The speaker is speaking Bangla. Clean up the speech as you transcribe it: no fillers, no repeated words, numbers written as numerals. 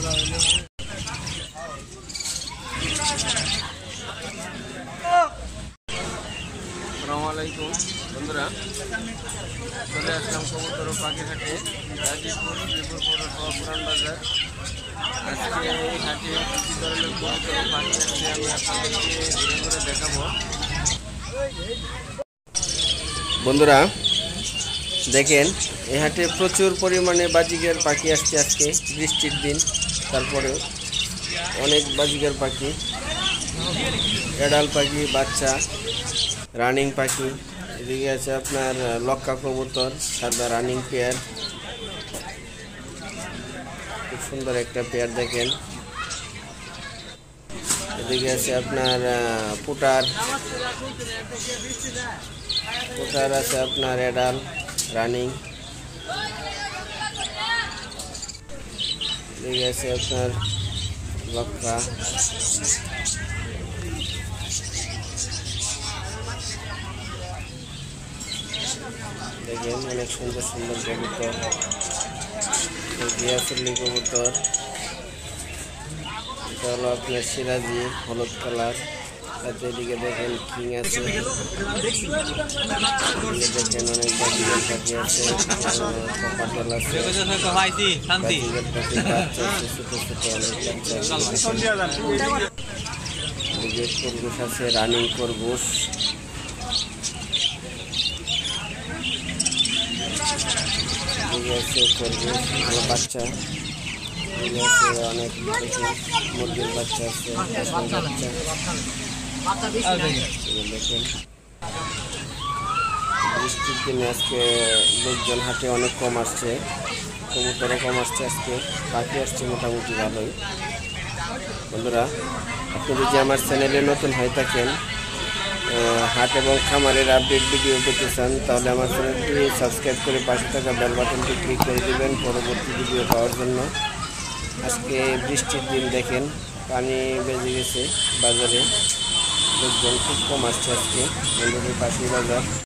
আসসালামাইকুম বন্ধুরা, চলে আসলাম কবুতর ও পাখি হাটে, গাজীপুর শ্রীপুর পৌরসভা পুরান বাজার। আজকে এই হাটে কী ধরনের কবুতর ও পাখি আছে আমি আপনাদেরকে ধীরে ধীরে দেখাবো। বন্ধুরা দেখেন, এই হাটে প্রচুর পরিমাণে বাজিগার পাখি আসছে। আজকে বৃষ্টির দিন, তারপরেও অনেক বাজিগার পাখি, এডাল পাখি, বাচ্চা, রানিং পাখি। এদিকে আছে আপনার লক্কা কবুতর, সাদা রানিং পেয়ার, খুব সুন্দর একটা পেয়ার দেখেন। এদিকে আছে আপনার পুটার আছে আপনার এডাল রানিং। এদিকে আছে আপনার লক্কা। দেখেন অনেক সুন্দর সুন্দর কবুতর, জিয়াফুল্লি কবুতর। এটা হলো আপনার সিরাজি, হলুদ কালার। তাতে এদিকে দেখেন কিং আছে, দেখেন অনেক বাজিগার পাখি আছে, কপাটল আছে, বাজিগার পাখি বাচ্চা আছে, ছোটো ছোটো অনেক বাচ্চা আছে। খরগোশ আছে, রানিং খরগোশ। আছে খরগোশ বাচ্চা, অনেক মুরগির বাচ্চা আছে, দেখেন। বৃষ্টির দিনে আজকে লোকজন হাটে অনেক কম আসছে, কবুতরও কম আসছে, আজকে পাখি আসছে মোটামুটি ভালোই। বন্ধুরা, আপনি যদি আমার চ্যানেলে নতুন হয়ে থাকেন, হাট এবং খামারের আপডেট ভিডিও পেতে চান, তাহলে আমার চ্যানেলটি সাবস্ক্রাইব করে পাশে থাকা বেল বাটনটি ক্লিক করে দেবেন পরবর্তী ভিডিও পাওয়ার জন্য। আজকে বৃষ্টির দিন দেখেন, পানি বেজে গেছে বাজারে, লোকজন খুব কম আসছে আজকে। বন্ধুদের পাশেই বাজার।